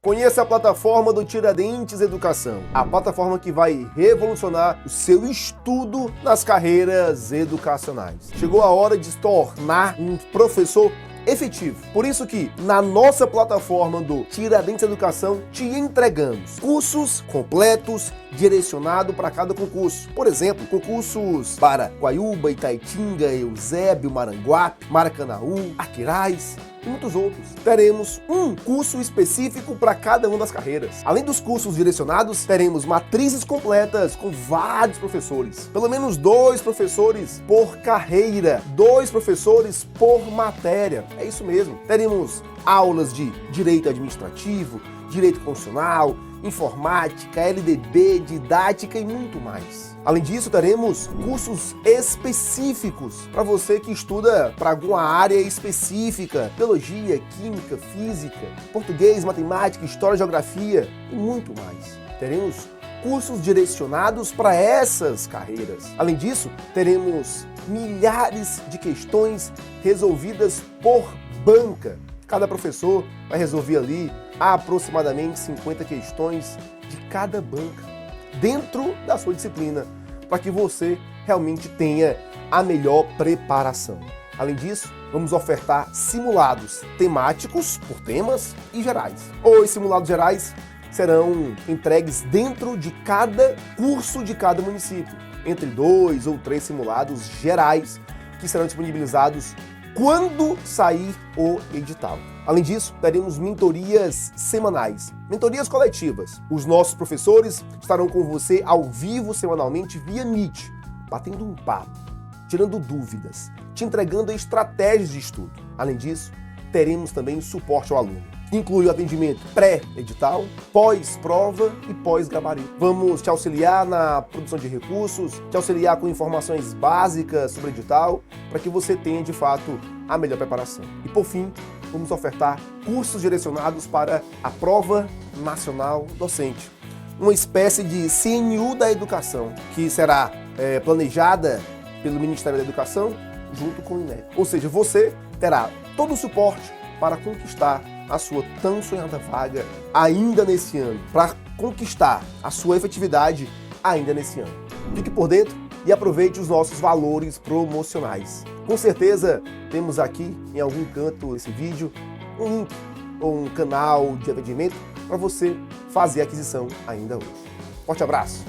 Conheça a plataforma do Tiradentes Educação, a plataforma que vai revolucionar o seu estudo nas carreiras educacionais. Chegou a hora de se tornar um professor efetivo. Por isso que na nossa plataforma do Tiradentes Educação te entregamos cursos completos direcionados para cada concurso. Por exemplo, concursos para Guaiúba, Itaitinga, Eusébio, Maranguape, Maracanaú, Aquiraz e muitos outros. Teremos um curso específico para cada uma das carreiras. Além dos cursos direcionados, teremos matrizes completas com vários professores. Pelo menos 2 professores por carreira, 2 professores por matéria. É isso mesmo. Teremos aulas de direito administrativo, direito constitucional, informática, LDB, didática e muito mais. Além disso, teremos cursos específicos para você que estuda para alguma área específica, biologia, química, física, português, matemática, história, geografia e muito mais. Teremos cursos direcionados para essas carreiras. Além disso, teremos milhares de questões resolvidas por banca. Cada professor vai resolver ali aproximadamente 50 questões de cada banca dentro da sua disciplina, para que você realmente tenha a melhor preparação. Além disso, vamos ofertar simulados temáticos por temas e gerais. Os simulados gerais serão entregues dentro de cada curso de cada município, entre 2 ou 3 simulados gerais que serão disponibilizados quando sair o edital. Além disso, teremos mentorias semanais, mentorias coletivas. Os nossos professores estarão com você ao vivo semanalmente via Meet, batendo um papo, tirando dúvidas, te entregando estratégias de estudo. Além disso, teremos também suporte ao aluno. Inclui o atendimento pré-edital, pós-prova e pós-gabarito. Vamos te auxiliar na produção de recursos, te auxiliar com informações básicas sobre o edital, para que você tenha, de fato, a melhor preparação. E, por fim, vamos ofertar cursos direcionados para a Prova Nacional Docente, uma espécie de CNU da educação, que será planejada pelo Ministério da Educação junto com o INEP. Ou seja, você terá todo o suporte para conquistar a sua tão sonhada vaga ainda nesse ano, para conquistar a sua efetividade ainda nesse ano. Fique por dentro e aproveite os nossos valores promocionais. Com certeza temos aqui em algum canto desse vídeo um link ou um canal de atendimento para você fazer a aquisição ainda hoje. Forte abraço!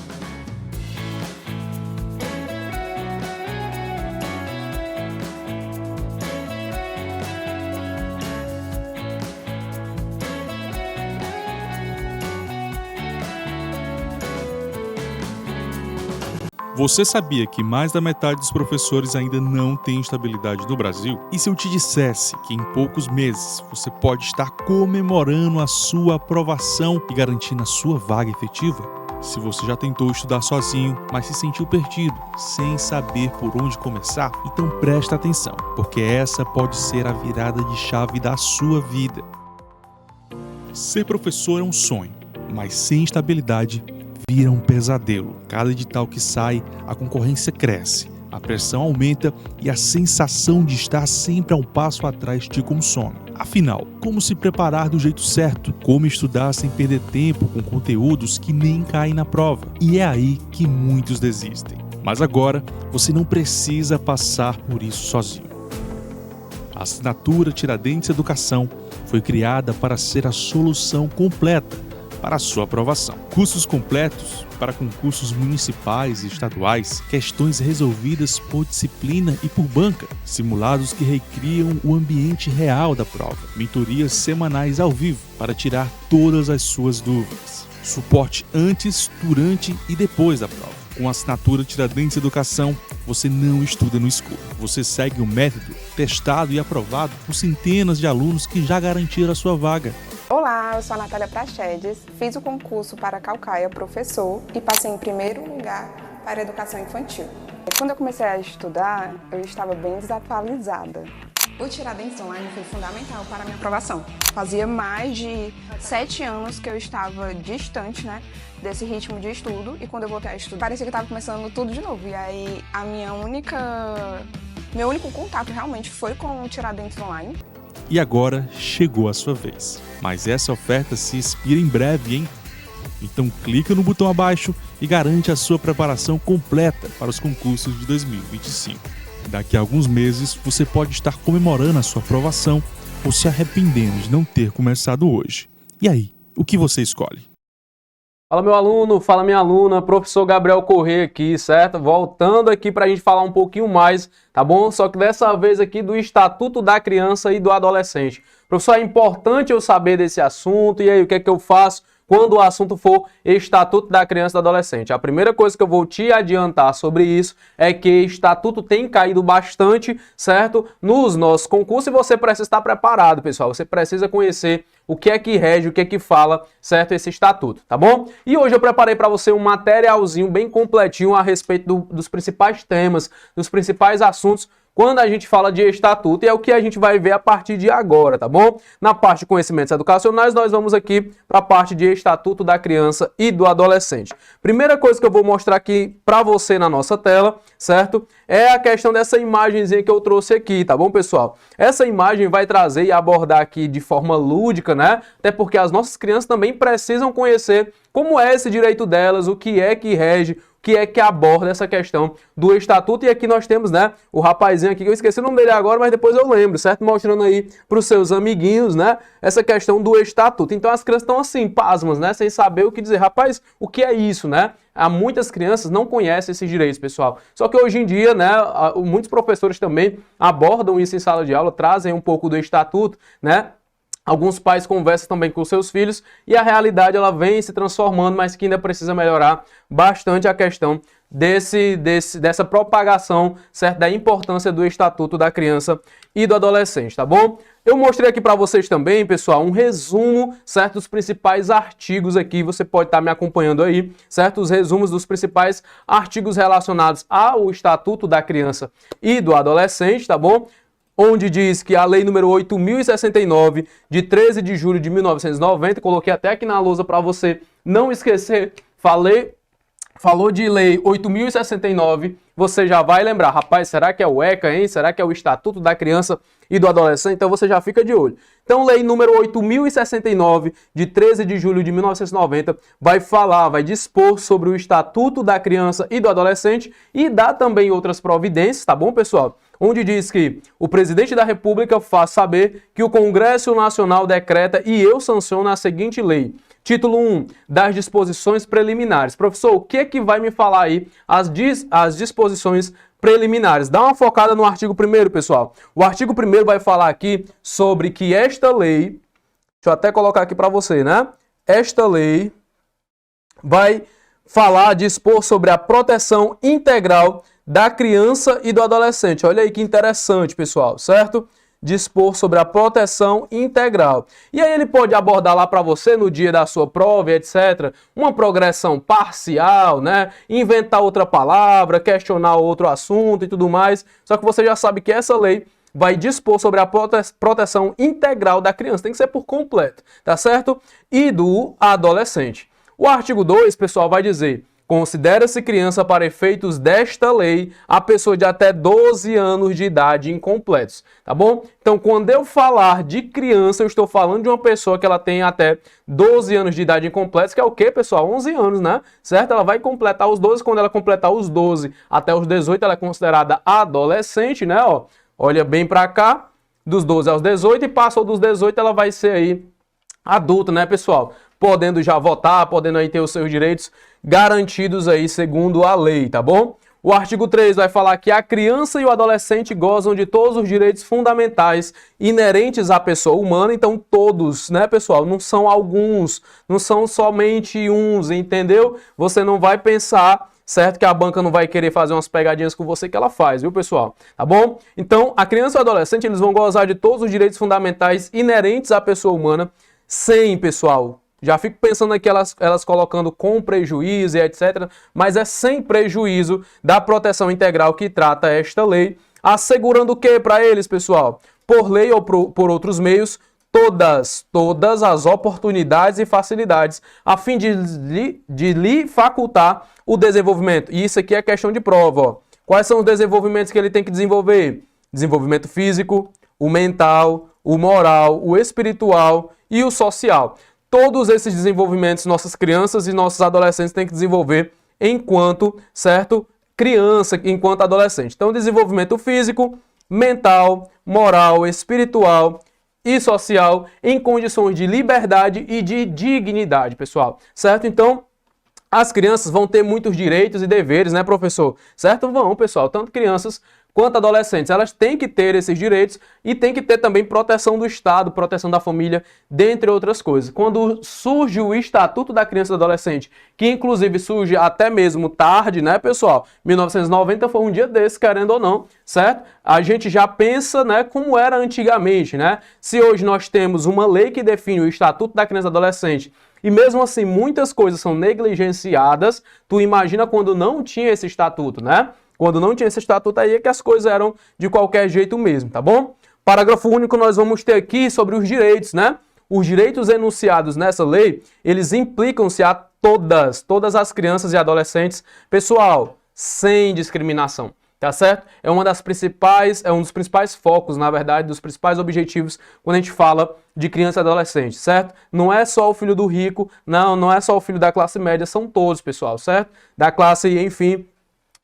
Você sabia que mais da metade dos professores ainda não tem estabilidade no Brasil? E se eu te dissesse que em poucos meses você pode estar comemorando a sua aprovação e garantindo a sua vaga efetiva? Se você já tentou estudar sozinho, mas se sentiu perdido, sem saber por onde começar, então presta atenção, porque essa pode ser a virada de chave da sua vida. Ser professor é um sonho, mas sem estabilidade vira um pesadelo. Cada edital que sai, a concorrência cresce, a pressão aumenta e a sensação de estar sempre a um passo atrás te consome. Afinal, como se preparar do jeito certo? Como estudar sem perder tempo com conteúdos que nem caem na prova? E é aí que muitos desistem. Mas agora, você não precisa passar por isso sozinho. A assinatura Tiradentes Educação foi criada para ser a solução completa para a sua aprovação. Cursos completos para concursos municipais e estaduais, questões resolvidas por disciplina e por banca, simulados que recriam o ambiente real da prova, mentorias semanais ao vivo para tirar todas as suas dúvidas, suporte antes, durante e depois da prova. Com a assinatura Tiradentes Educação, você não estuda no escuro. Você segue o método testado e aprovado por centenas de alunos que já garantiram a sua vaga. Olá, eu sou a Natália Prachedes, fiz o concurso para Caucaia professor e passei em primeiro lugar para educação infantil. Quando eu comecei a estudar, eu estava bem desatualizada. O Tiradentes Online foi fundamental para a minha aprovação. Fazia mais de 7 anos que eu estava distante, desse ritmo de estudo, e quando eu voltei a estudar, parecia que eu estava começando tudo de novo. E aí, meu único contato realmente foi com o Tiradentes Online. E agora chegou a sua vez. Mas essa oferta se expira em breve, hein? Então clica no botão abaixo e garante a sua preparação completa para os concursos de 2025. Daqui a alguns meses você pode estar comemorando a sua aprovação ou se arrependendo de não ter começado hoje. E aí, o que você escolhe? Fala meu aluno, fala minha aluna, professor Gabriel Corrêa aqui, certo? Voltando aqui para a gente falar um pouquinho mais, tá bom? Só que dessa vez aqui do Estatuto da Criança e do Adolescente. Professor, é importante eu saber desse assunto, e aí o que é que eu faço quando o assunto for Estatuto da Criança e do Adolescente? A primeira coisa que eu vou te adiantar sobre isso é que Estatuto tem caído bastante, certo? Nos nossos concursos, e você precisa estar preparado, pessoal. Você precisa conhecer o que é que rege, o que é que fala, certo? Esse estatuto, tá bom? E hoje eu preparei para você um materialzinho bem completinho a respeito dos principais temas, dos principais assuntos quando a gente fala de estatuto, e é o que a gente vai ver a partir de agora, tá bom? Na parte de conhecimentos educacionais, nós vamos aqui para a parte de Estatuto da Criança e do Adolescente. Primeira coisa que eu vou mostrar aqui para você na nossa tela, certo? É a questão dessa imagenzinha que eu trouxe aqui, tá bom, pessoal? Essa imagem vai trazer e abordar aqui de forma lúdica, né? Até porque as nossas crianças também precisam conhecer como é esse direito delas, o que é que rege, que é que aborda essa questão do estatuto. E aqui nós temos, né, o rapazinho aqui, que eu esqueci o nome dele agora, mas depois eu lembro, certo? Mostrando aí para os seus amiguinhos, né, essa questão do estatuto. Então as crianças estão assim, pasmas, né, sem saber o que dizer. Rapaz, o que é isso, né? Há muitas crianças não conhecem esses direitos, pessoal. Só que hoje em dia, né, muitos professores também abordam isso em sala de aula, trazem um pouco do estatuto, né? Alguns pais conversam também com seus filhos e a realidade ela vem se transformando, mas que ainda precisa melhorar bastante a questão dessa propagação, certo? Da importância do Estatuto da Criança e do Adolescente, tá bom? Eu mostrei aqui para vocês também, pessoal, um resumo, certo? Dos principais artigos aqui, você pode estar me acompanhando aí, certo? Os resumos dos principais artigos relacionados ao Estatuto da Criança e do Adolescente, tá bom? Onde diz que a lei número 8.069, de 13 de julho de 1990, coloquei até aqui na lousa para você não esquecer, falou de lei 8.069, você já vai lembrar, rapaz, será que é o ECA, hein? Será que é o Estatuto da Criança e do Adolescente? Então você já fica de olho. Então, lei número 8.069, de 13 de julho de 1990, vai dispor sobre o Estatuto da Criança e do Adolescente e dá também outras providências, tá bom, pessoal? Onde diz que o presidente da República faz saber que o Congresso Nacional decreta e eu sanciono a seguinte lei. Título 1, das disposições preliminares. Professor, o que é que vai me falar aí as disposições preliminares? Dá uma focada no artigo 1º, pessoal. O artigo 1º vai falar aqui sobre que esta lei, deixa eu até colocar aqui para você, né? Esta lei vai dispor sobre a proteção integral da criança e do adolescente. Olha aí que interessante, pessoal, certo? Dispor sobre a proteção integral. E aí ele pode abordar lá para você no dia da sua prova, etc., uma progressão parcial, né? Inventar outra palavra, questionar outro assunto e tudo mais. Só que você já sabe que essa lei vai dispor sobre a proteção integral da criança. Tem que ser por completo, tá certo? E do adolescente. O artigo 2, pessoal, vai dizer: considera-se criança para efeitos desta lei a pessoa de até 12 anos de idade incompletos, tá bom? Então, quando eu falar de criança, eu estou falando de uma pessoa que ela tem até 12 anos de idade incompletos, que é o quê, pessoal? 11 anos, né? Certo? Ela vai completar os 12, quando ela completar os 12 até os 18, ela é considerada adolescente, né? Ó, olha bem para cá, dos 12 aos 18, e passou dos 18, ela vai ser aí adulta, né, pessoal? Podendo já votar, podendo aí ter os seus direitos garantidos aí segundo a lei, tá bom? O artigo 3 vai falar que a criança e o adolescente gozam de todos os direitos fundamentais inerentes à pessoa humana. Então todos, né, pessoal? Não são alguns, não são somente uns, entendeu? Você não vai pensar, certo, que a banca não vai querer fazer umas pegadinhas com você que ela faz, viu, pessoal? Tá bom? Então a criança e o adolescente, eles vão gozar de todos os direitos fundamentais inerentes à pessoa humana, sem, pessoal, já fico pensando aqui elas colocando com prejuízo e etc. Mas é sem prejuízo da proteção integral que trata esta lei, assegurando o que para eles, pessoal? Por lei ou por outros meios, todas as oportunidades e facilidades, a fim de lhe facultar o desenvolvimento. E isso aqui é questão de prova, ó. Quais são os desenvolvimentos que ele tem que desenvolver? Desenvolvimento físico, o mental, o moral, o espiritual e o social. Todos esses desenvolvimentos nossas crianças e nossos adolescentes têm que desenvolver enquanto, certo? Criança, enquanto adolescente. Então, desenvolvimento físico, mental, moral, espiritual e social em condições de liberdade e de dignidade, pessoal. Certo? Então, as crianças vão ter muitos direitos e deveres, né, professor? Certo? Vão, pessoal. Tanto crianças quanto adolescentes, elas têm que ter esses direitos e têm que ter também proteção do Estado, proteção da família, dentre outras coisas. Quando surge o Estatuto da Criança e do Adolescente, que inclusive surge até mesmo tarde, né, pessoal? 1990 foi um dia desse, querendo ou não, certo? A gente já pensa, né, como era antigamente, né? Se hoje nós temos uma lei que define o Estatuto da Criança e do Adolescente, e mesmo assim muitas coisas são negligenciadas, tu imagina quando não tinha esse estatuto, né? Quando não tinha esse estatuto aí é que as coisas eram de qualquer jeito mesmo, tá bom? Parágrafo único nós vamos ter aqui sobre os direitos, né? Os direitos enunciados nessa lei, eles implicam-se a todas as crianças e adolescentes, pessoal, sem discriminação, tá certo? É um dos principais focos, na verdade, dos principais objetivos quando a gente fala de criança e adolescente, certo? Não é só o filho do rico, não é só o filho da classe média, são todos, pessoal, certo? Da classe, enfim,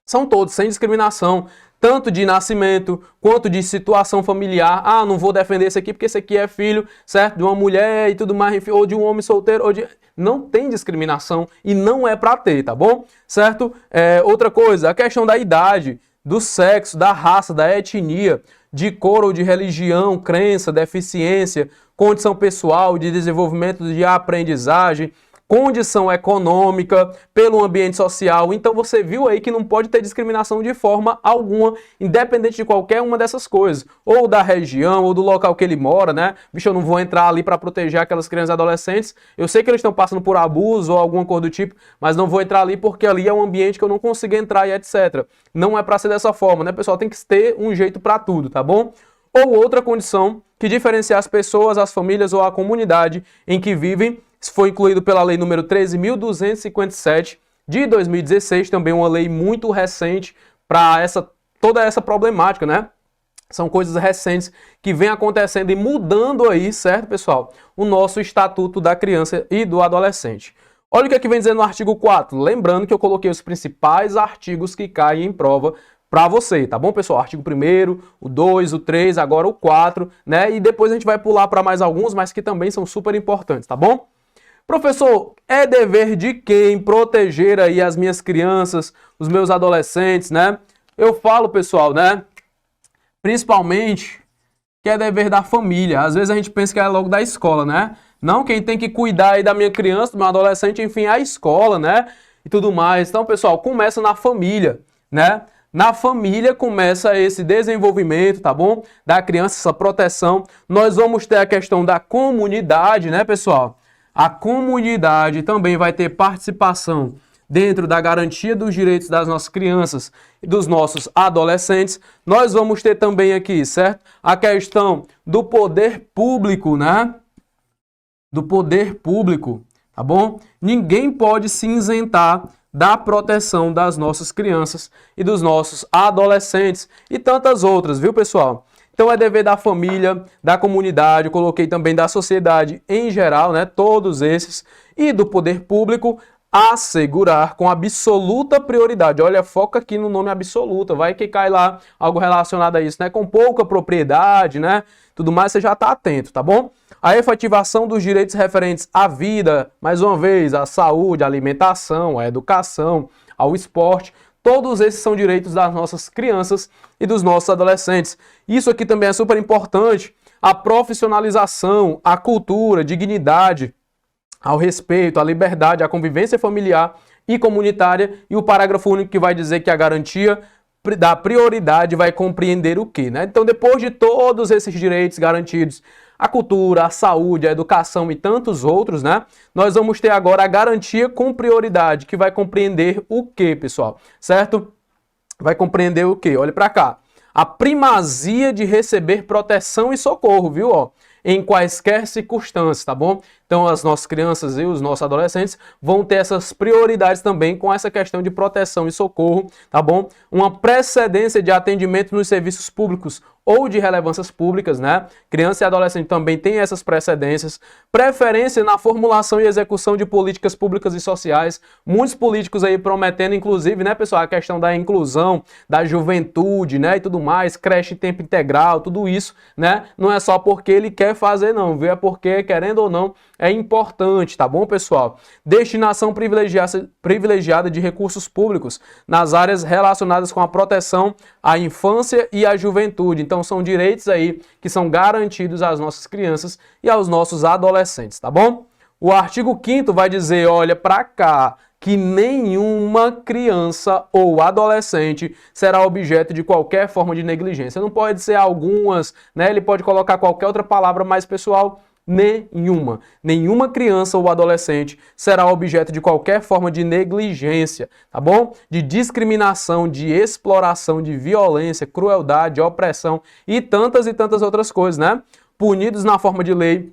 são todos, sem discriminação, tanto de nascimento, quanto de situação familiar. Ah, não vou defender esse aqui porque esse aqui é filho, certo? De uma mulher e tudo mais, enfim, ou de um homem solteiro, ou de... Não tem discriminação e não é pra ter, tá bom? Certo? Outra coisa, a questão da idade, do sexo, da raça, da etnia, de cor ou de religião, crença, deficiência, condição pessoal, de desenvolvimento de aprendizagem, condição econômica, pelo ambiente social. Então você viu aí que não pode ter discriminação de forma alguma, independente de qualquer uma dessas coisas. Ou da região, ou do local que ele mora, né? Bicho, eu não vou entrar ali para proteger aquelas crianças e adolescentes. Eu sei que eles estão passando por abuso ou alguma coisa do tipo, mas não vou entrar ali porque ali é um ambiente que eu não consigo entrar e etc. Não é para ser dessa forma, né, pessoal? Tem que ter um jeito para tudo, tá bom? Ou outra condição que diferenciar as pessoas, as famílias ou a comunidade em que vivem. Isso foi incluído pela lei número 13.257 de 2016, também uma lei muito recente para toda essa problemática, né? São coisas recentes que vem acontecendo e mudando aí, certo, pessoal? O nosso Estatuto da Criança e do Adolescente. Olha o que aqui vem dizendo no artigo 4. Lembrando que eu coloquei os principais artigos que caem em prova para você, tá bom, pessoal? Artigo 1º, o 2, o 3, agora o 4, né? E depois a gente vai pular para mais alguns, mas que também são super importantes, tá bom? Professor, é dever de quem proteger aí as minhas crianças, os meus adolescentes, né? Eu falo, pessoal, né? Principalmente que é dever da família. Às vezes a gente pensa que é logo da escola, né? Não, quem tem que cuidar aí da minha criança, do meu adolescente, enfim, é a escola, né? E tudo mais. Então, pessoal, começa na família, né? Na família começa esse desenvolvimento, tá bom? Da criança, essa proteção. Nós vamos ter a questão da comunidade, né, pessoal? A comunidade também vai ter participação dentro da garantia dos direitos das nossas crianças e dos nossos adolescentes. Nós vamos ter também aqui, certo? A questão do poder público, né? Do poder público, tá bom? Ninguém pode se isentar da proteção das nossas crianças e dos nossos adolescentes e tantas outras, viu, pessoal? Então é dever da família, da comunidade, eu coloquei também da sociedade em geral, né, todos esses, e do poder público, assegurar com absoluta prioridade. Olha, foca aqui no nome absoluta, vai que cai lá algo relacionado a isso, né, com pouca propriedade, né, tudo mais, você já está atento, tá bom? A efetivação dos direitos referentes à vida, mais uma vez, à saúde, à alimentação, à educação, ao esporte. Todos esses são direitos das nossas crianças e dos nossos adolescentes. Isso aqui também é super importante. A profissionalização, a cultura, dignidade, ao respeito, à liberdade, à convivência familiar e comunitária. E o parágrafo único que vai dizer que a garantia da prioridade vai compreender o quê, né? Então, depois de todos esses direitos garantidos, a cultura, a saúde, a educação e tantos outros, né? Nós vamos ter agora a garantia com prioridade, que vai compreender o quê, pessoal? Certo? Vai compreender o quê? Olha para cá. A primazia de receber proteção e socorro, viu? Ó, em quaisquer circunstâncias, tá bom? Então as nossas crianças e os nossos adolescentes vão ter essas prioridades também com essa questão de proteção e socorro, tá bom? Uma precedência de atendimento nos serviços públicos ou de relevâncias públicas, né? Criança e adolescente também tem essas precedências. Preferência na formulação e execução de políticas públicas e sociais. Muitos políticos aí prometendo, inclusive, né, pessoal, a questão da inclusão, da juventude, né, e tudo mais, creche em tempo integral, tudo isso, né? Não é só porque ele quer fazer, não, viu? É porque, querendo ou não, é importante, tá bom, pessoal? Destinação privilegiada de recursos públicos nas áreas relacionadas com a proteção à infância e à juventude. Então são direitos aí que são garantidos às nossas crianças e aos nossos adolescentes, tá bom? O artigo 5º vai dizer, olha pra cá, que nenhuma criança ou adolescente será objeto de qualquer forma de negligência. Não pode ser algumas, né? Ele pode colocar qualquer outra palavra, mas, pessoal, nenhuma. Nenhuma criança ou adolescente será objeto de qualquer forma de negligência, tá bom? De discriminação, de exploração, de violência, crueldade, opressão e tantas outras coisas, né? Punidos na forma de lei,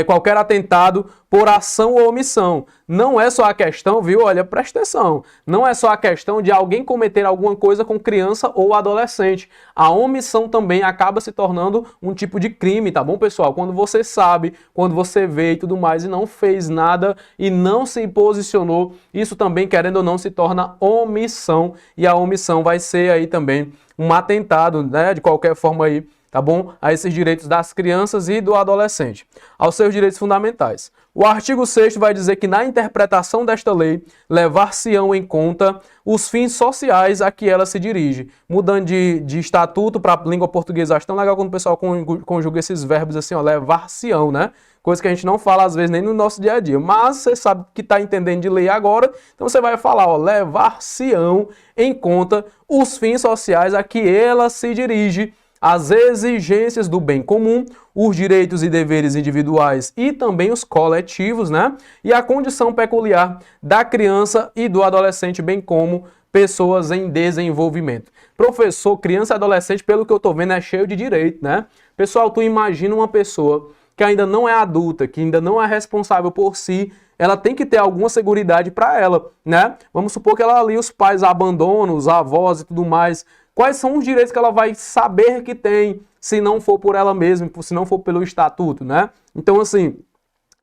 qualquer atentado por ação ou omissão. Não é só a questão, viu? Olha, presta atenção. Não é só a questão de alguém cometer alguma coisa com criança ou adolescente. A omissão também acaba se tornando um tipo de crime, tá bom, pessoal? Quando você sabe, quando você vê e tudo mais e não fez nada e não se posicionou, isso também, querendo ou não, se torna omissão. E a omissão vai ser aí também um atentado, né? De qualquer forma aí, tá bom? A esses direitos das crianças e do adolescente, aos seus direitos fundamentais. O artigo 6º vai dizer que na interpretação desta lei, levar-se-ão em conta os fins sociais a que ela se dirige. Mudando de estatuto para a língua portuguesa, acho tão legal quando o pessoal conjuga esses verbos assim, ó, levar-se-ão, né? Coisa que a gente não fala às vezes nem no nosso dia a dia, mas você sabe que está entendendo de lei agora, então você vai falar, ó, levar-se-ão em conta os fins sociais a que ela se dirige, as exigências do bem comum, os direitos e deveres individuais e também os coletivos, né? E a condição peculiar da criança e do adolescente, bem como pessoas em desenvolvimento. Professor, criança e adolescente, pelo que eu tô vendo, é cheio de direito, né? Pessoal, tu imagina uma pessoa que ainda não é adulta, que ainda não é responsável por si, ela tem que ter alguma seguridade para ela, né? Vamos supor que ela ali, os pais abandonam, os avós e tudo mais. Quais são os direitos que ela vai saber que tem, se não for por ela mesma, se não for pelo estatuto, né? Então, assim,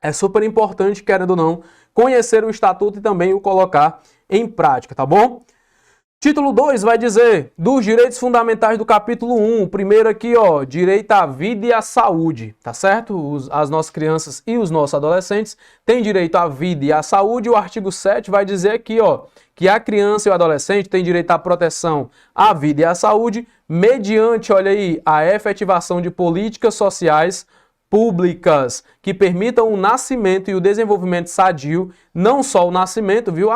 é super importante, querendo ou não, conhecer o estatuto e também o colocar em prática, tá bom? Título 2 vai dizer dos direitos fundamentais do capítulo 1. O primeiro aqui, ó, direito à vida e à saúde, tá certo? As nossas crianças e os nossos adolescentes têm direito à vida e à saúde. O artigo 7 vai dizer aqui, ó, que a criança e o adolescente têm direito à proteção à vida e à saúde mediante, olha aí, a efetivação de políticas sociais públicas que permitam o nascimento e o desenvolvimento sadio, não só o nascimento, viu?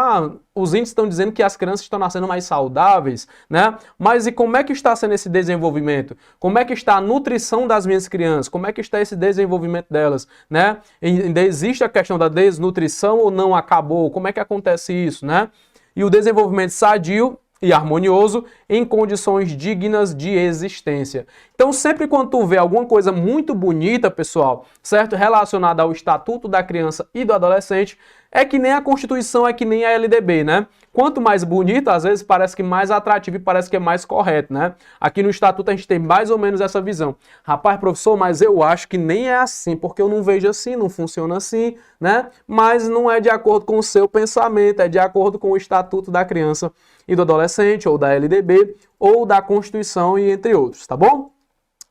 Os índices estão dizendo que as crianças estão nascendo mais saudáveis, né? Mas e como é que está sendo esse desenvolvimento? Como é que está a nutrição das minhas crianças? Como é que está esse desenvolvimento delas, né? Ainda existe a questão da desnutrição ou não acabou? Como é que acontece isso, né? E o desenvolvimento sadio e harmonioso em condições dignas de existência. Então, sempre quando tu vê alguma coisa muito bonita, pessoal, certo? Relacionada ao Estatuto da Criança e do Adolescente, é que nem a Constituição, é que nem a LDB, né? Quanto mais bonito, às vezes parece que mais atrativo e parece que é mais correto, né? Aqui no Estatuto a gente tem mais ou menos essa visão. Rapaz, professor, mas eu acho que nem é assim, porque eu não vejo assim, não funciona assim, né? Mas não é de acordo com o seu pensamento, é de acordo com o Estatuto da Criança e do Adolescente, ou da LDB, ou da Constituição e entre outros, tá bom?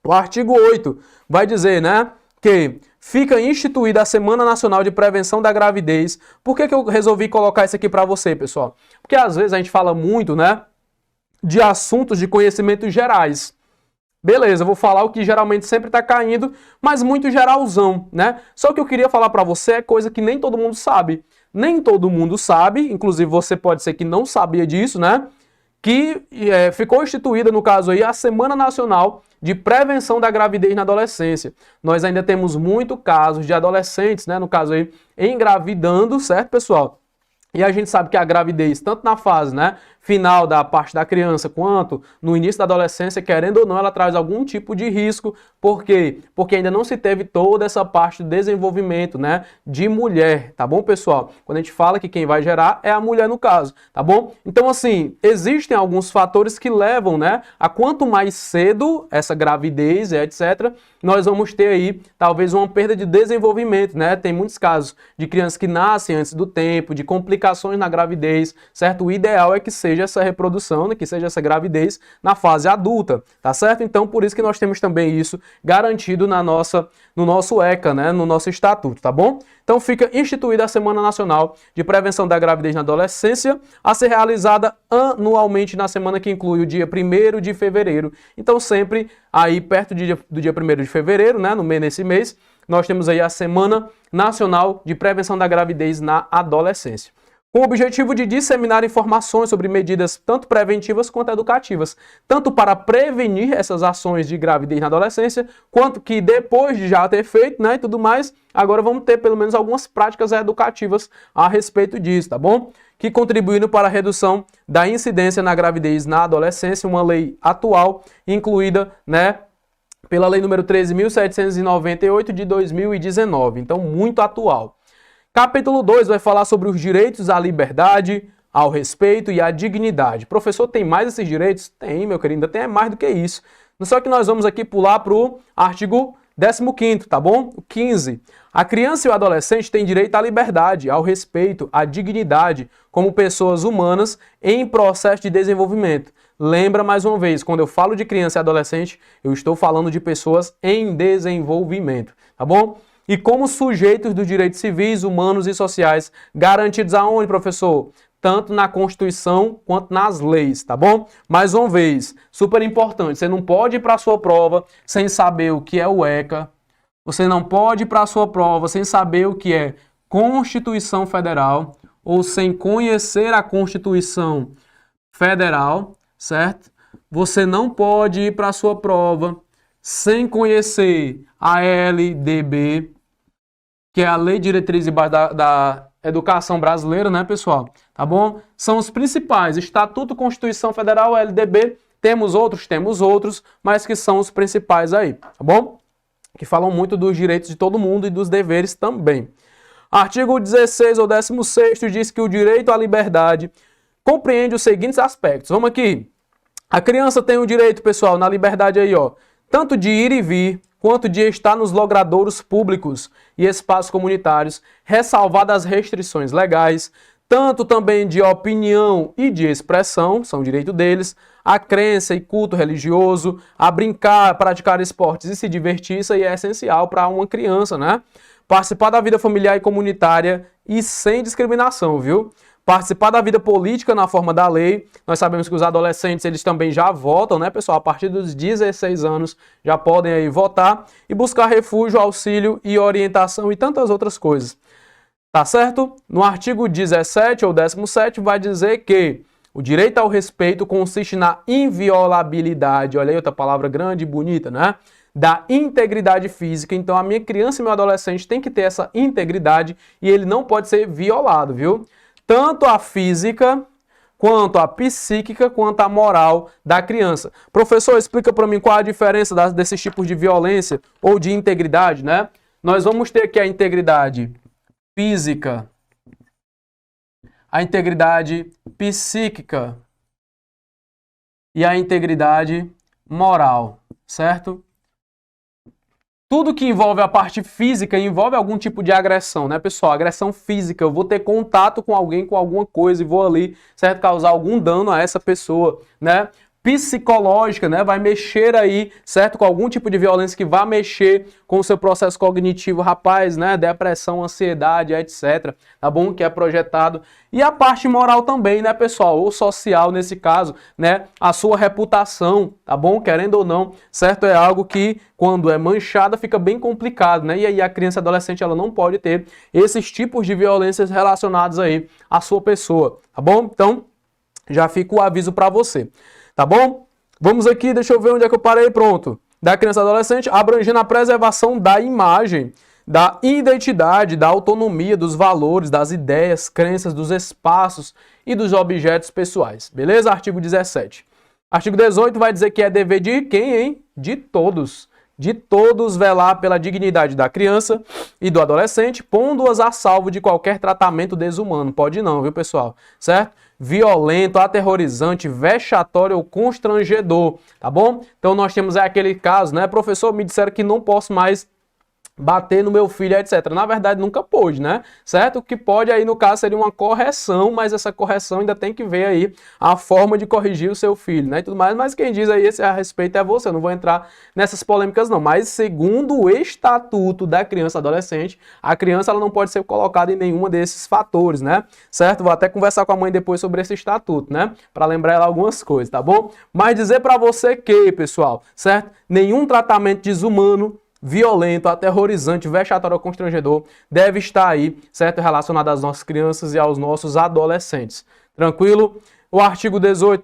O artigo 8 vai dizer, né, que fica instituída a Semana Nacional de Prevenção da Gravidez. Por que eu resolvi colocar isso aqui para você, pessoal? Porque às vezes a gente fala muito, né, de assuntos de conhecimentos gerais. Beleza, eu vou falar o que geralmente sempre está caindo, mas muito geralzão, né? Só que eu queria falar para você é coisa que nem todo mundo sabe. Nem todo mundo sabe, inclusive você pode ser que não sabia disso, né? Que ficou instituída, no caso aí, a Semana Nacional de Prevenção da Gravidez na Adolescência. Nós ainda temos muitos casos de adolescentes, né, no caso aí, engravidando, certo, pessoal? E a gente sabe que a gravidez, tanto na fase, né, final da parte da criança, quanto no início da adolescência, querendo ou não, ela traz algum tipo de risco. Por quê? Porque ainda não se teve toda essa parte do desenvolvimento, né, de mulher, tá bom, pessoal? Quando a gente fala que quem vai gerar é a mulher no caso, tá bom? Então, assim, existem alguns fatores que levam, né, a quanto mais cedo essa gravidez, etc., nós vamos ter aí, talvez, uma perda de desenvolvimento, né? Tem muitos casos de crianças que nascem antes do tempo, de complicações na gravidez, certo? O ideal é que seja essa reprodução, né? Que seja essa gravidez na fase adulta, tá certo? Então, por isso que nós temos também isso garantido no nosso ECA, né? No nosso estatuto, tá bom? Então, fica instituída a Semana Nacional de Prevenção da Gravidez na Adolescência, a ser realizada anualmente na semana que inclui o dia 1º de fevereiro. Então, sempre aí perto do dia 1º de fevereiro, né, nesse mês, nós temos aí a Semana Nacional de Prevenção da Gravidez na Adolescência, com o objetivo de disseminar informações sobre medidas tanto preventivas quanto educativas, tanto para prevenir essas ações de gravidez na adolescência, quanto que depois de já ter feito, né, e tudo mais, agora vamos ter pelo menos algumas práticas educativas a respeito disso, tá bom? Que contribuindo para a redução da incidência na gravidez na adolescência, uma lei atual, incluída, né, pela lei número 13.798 de 2019, então muito atual. Capítulo 2 vai falar sobre os direitos à liberdade, ao respeito e à dignidade. Professor, tem mais esses direitos? Tem, meu querido, ainda tem mais do que isso. Só que nós vamos aqui pular para o artigo 15º, tá bom? O 15. A criança e o adolescente têm direito à liberdade, ao respeito, à dignidade, como pessoas humanas em processo de desenvolvimento. Lembra mais uma vez, quando eu falo de criança e adolescente, eu estou falando de pessoas em desenvolvimento, tá bom? E como sujeitos dos direitos civis, humanos e sociais, garantidos aonde, professor? Tanto na Constituição quanto nas leis, tá bom? Mais uma vez, super importante, você não pode ir para a sua prova sem saber o que é o ECA, você não pode ir para a sua prova sem saber o que é Constituição Federal ou sem conhecer a Constituição Federal, certo? Você não pode ir para a sua prova sem conhecer a LDB, que é a Lei Diretriz e Base da Educação Brasileira, né, pessoal? Tá bom? São os principais. Estatuto, Constituição Federal, LDB. Temos outros, mas que são os principais aí, tá bom? Que falam muito dos direitos de todo mundo e dos deveres também. Artigo 16 ou 16º diz que o direito à liberdade compreende os seguintes aspectos. Vamos aqui. A criança tem o direito, pessoal, na liberdade aí, ó, tanto de ir e vir, quanto de estar nos logradouros públicos e espaços comunitários, ressalvadas as restrições legais, tanto também de opinião e de expressão, são direito deles, a crença e culto religioso, a brincar, praticar esportes e se divertir, isso aí é essencial para uma criança, né? Participar da vida familiar e comunitária e sem discriminação, viu? Participar da vida política na forma da lei. Nós sabemos que os adolescentes, eles também já votam, né, pessoal? A partir dos 16 anos já podem aí votar e buscar refúgio, auxílio e orientação e tantas outras coisas. Tá certo? No artigo 17 ou 17 vai dizer que o direito ao respeito consiste na inviolabilidade, olha aí outra palavra grande e bonita, né? Da integridade física. Então a minha criança e meu adolescente tem que ter essa integridade e ele não pode ser violado, viu? Tanto a física, quanto a psíquica, quanto a moral da criança. Professor, explica para mim qual a diferença desses tipos de violência ou de integridade, né? Nós vamos ter aqui a integridade física, a integridade psíquica e a integridade moral, certo? Tudo que envolve a parte física envolve algum tipo de agressão, né, pessoal? Agressão física, eu vou ter contato com alguém, com alguma coisa e vou ali, certo? Causar algum dano a essa pessoa, né? Psicológica, né? Vai mexer aí, certo? Com algum tipo de violência que vai mexer com o seu processo cognitivo, rapaz, né? Depressão, ansiedade, etc. Tá bom? Que é projetado. E a parte moral também, né, pessoal? Ou social, nesse caso, né? A sua reputação, tá bom? Querendo ou não, certo? É algo que, quando é manchada, fica bem complicado, né? E aí a criança e adolescente, ela não pode ter esses tipos de violências relacionados aí à sua pessoa, tá bom? Então, já fica o aviso para você. Tá bom? Vamos aqui, deixa eu ver onde é que eu parei, pronto. Da criança e adolescente, abrangendo a preservação da imagem, da identidade, da autonomia, dos valores, das ideias, crenças, dos espaços e dos objetos pessoais. Beleza? Artigo 17. Artigo 18 vai dizer que é dever de quem, hein? De todos. De todos velar pela dignidade da criança e do adolescente, pondo-as a salvo de qualquer tratamento desumano. Pode não, viu, pessoal? Certo? Violento, aterrorizante, vexatório ou constrangedor, tá bom? Então nós temos aquele caso, né? Professor, me disseram que não posso mais bater no meu filho, etc. Na verdade, nunca pôde, né? Certo? O que pode aí, no caso, seria uma correção, mas essa correção ainda tem que ver aí a forma de corrigir o seu filho, né? E tudo mais, mas quem diz aí esse a respeito é você, eu não vou entrar nessas polêmicas não, mas segundo o Estatuto da Criança e Adolescente, a criança ela não pode ser colocada em nenhuma desses fatores, né? Certo? Vou até conversar com a mãe depois sobre esse estatuto, né? Para lembrar ela algumas coisas, tá bom? Mas dizer para você que, pessoal, certo? Nenhum tratamento desumano, violento, aterrorizante, vexatório ou constrangedor deve estar aí, certo? Relacionado às nossas crianças e aos nossos adolescentes. Tranquilo? O artigo 18,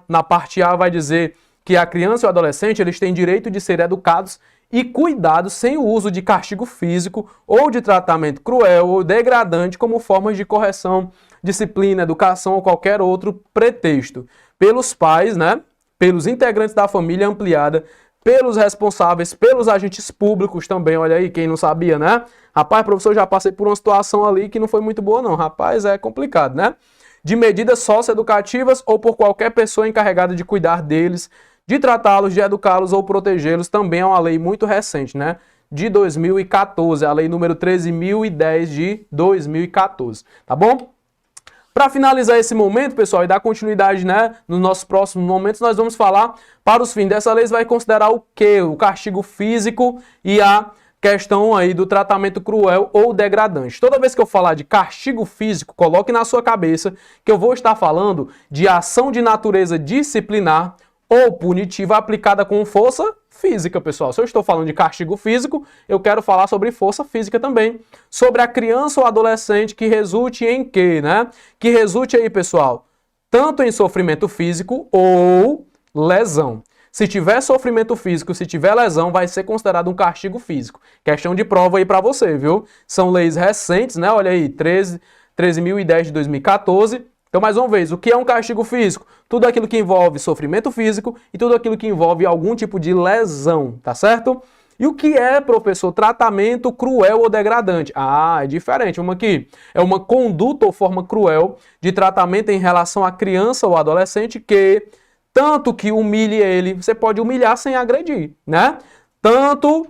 na parte A, vai dizer que a criança e o adolescente eles têm direito de ser educados e cuidados sem o uso de castigo físico ou de tratamento cruel ou degradante como formas de correção, disciplina, educação ou qualquer outro pretexto. Pelos pais, né? Pelos integrantes da família ampliada, pelos responsáveis, pelos agentes públicos também, olha aí, quem não sabia, né? Rapaz, professor, já passei por uma situação ali que não foi muito boa não, rapaz, é complicado, né? De medidas socioeducativas ou por qualquer pessoa encarregada de cuidar deles, de tratá-los, de educá-los ou protegê-los, também é uma lei muito recente, né? De 2014, a lei número 13.010 de 2014, tá bom? Para finalizar esse momento, pessoal, e dar continuidade, né, nos nossos próximos momentos, nós vamos falar, para os fins dessa lei, vai considerar o quê? O castigo físico e a questão aí do tratamento cruel ou degradante. Toda vez que eu falar de castigo físico, coloque na sua cabeça que eu vou estar falando de ação de natureza disciplinar ou punitiva aplicada com força física, pessoal. Se eu estou falando de castigo físico, eu quero falar sobre força física também. Sobre a criança ou adolescente que resulte em quê, né? Que resulte aí, pessoal, tanto em sofrimento físico ou lesão. Se tiver sofrimento físico, se tiver lesão, vai ser considerado um castigo físico. Questão de prova aí para você, viu? São leis recentes, né? Olha aí, 13.010 de 2014. Então, mais uma vez, o que é um castigo físico? Tudo aquilo que envolve sofrimento físico e tudo aquilo que envolve algum tipo de lesão, tá certo? E o que é, professor, tratamento cruel ou degradante? Ah, é diferente. Vamos aqui. É uma conduta ou forma cruel de tratamento em relação à criança ou adolescente que, tanto que humilhe ele, você pode humilhar sem agredir, né? Tanto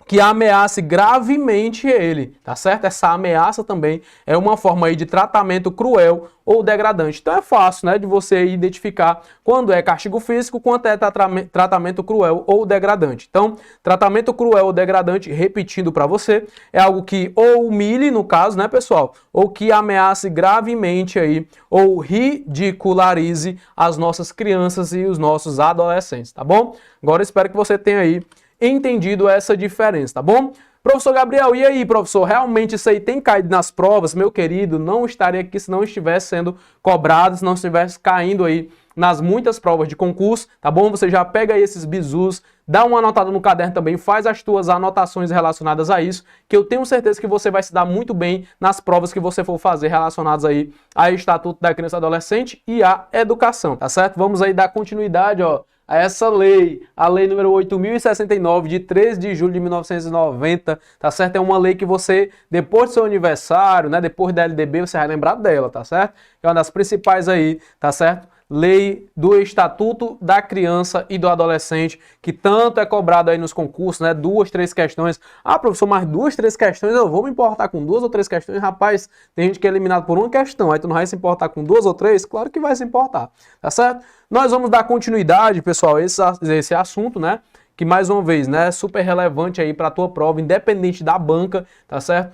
que ameace gravemente ele, tá certo? Essa ameaça também é uma forma aí de tratamento cruel ou degradante. Então é fácil, né, de você identificar quando é castigo físico, quando é tratamento cruel ou degradante. Então, tratamento cruel ou degradante, repetindo para você, é algo que ou humilhe, no caso, né, pessoal, ou que ameace gravemente aí, ou ridicularize as nossas crianças e os nossos adolescentes, tá bom? Agora espero que você tenha aí entendido essa diferença, tá bom? Professor Gabriel, e aí, professor, realmente isso aí tem caído nas provas? Meu querido, não estaria aqui se não estivesse sendo cobrado, se não estivesse caindo aí nas muitas provas de concurso, tá bom? Você já pega aí esses bizus, dá uma anotada no caderno também, faz as tuas anotações relacionadas a isso, que eu tenho certeza que você vai se dar muito bem nas provas que você for fazer relacionadas aí ao Estatuto da Criança e Adolescente e à educação, tá certo? Vamos aí dar continuidade, ó, a essa lei, a lei número 8.069, de 13 de julho de 1990, tá certo? É uma lei que você, depois do seu aniversário, né, depois da LDB, você vai lembrar dela, tá certo? É uma das principais aí, tá certo? Lei do Estatuto da Criança e do Adolescente, que tanto é cobrado aí nos concursos, né? 2, 3 questões. Ah, professor, mas 2, 3 questões, eu vou me importar com 2 ou 3 questões? Rapaz, tem gente que é eliminado por uma questão, aí tu não vai se importar com 2 ou 3? Claro que vai se importar, tá certo? Nós vamos dar continuidade, pessoal, a esse assunto, né? Que mais uma vez, né, é super relevante aí para a tua prova, independente da banca, tá certo?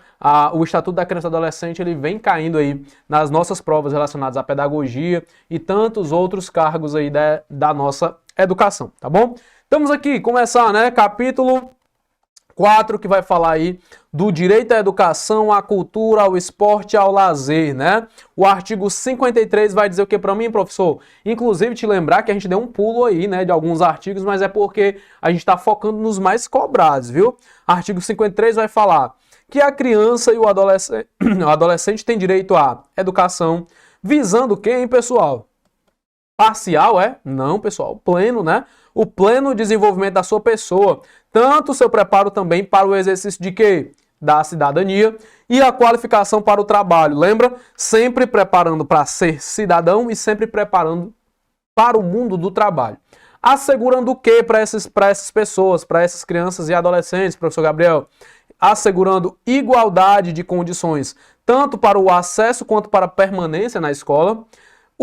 O Estatuto da Criança e Adolescente, ele vem caindo aí nas nossas provas relacionadas à pedagogia e tantos outros cargos aí da nossa educação, tá bom? Estamos aqui, começar, né, capítulo 4, que vai falar aí do direito à educação, à cultura, ao esporte, ao lazer, né? O artigo 53 vai dizer o que para mim, professor? Inclusive, te lembrar que a gente deu um pulo aí, né, de alguns artigos, mas é porque a gente está focando nos mais cobrados, viu? Artigo 53 vai falar que a criança e o adolescente têm direito à educação, visando o quê, hein, pessoal? Parcial, é? Não, pessoal, pleno, né? O pleno desenvolvimento da sua pessoa, tanto o seu preparo também para o exercício de quê? Da cidadania e a qualificação para o trabalho. Lembra? Sempre preparando para ser cidadão e sempre preparando para o mundo do trabalho. Assegurando o quê para essas pessoas, para essas crianças e adolescentes, professor Gabriel? Assegurando igualdade de condições, tanto para o acesso quanto para a permanência na escola,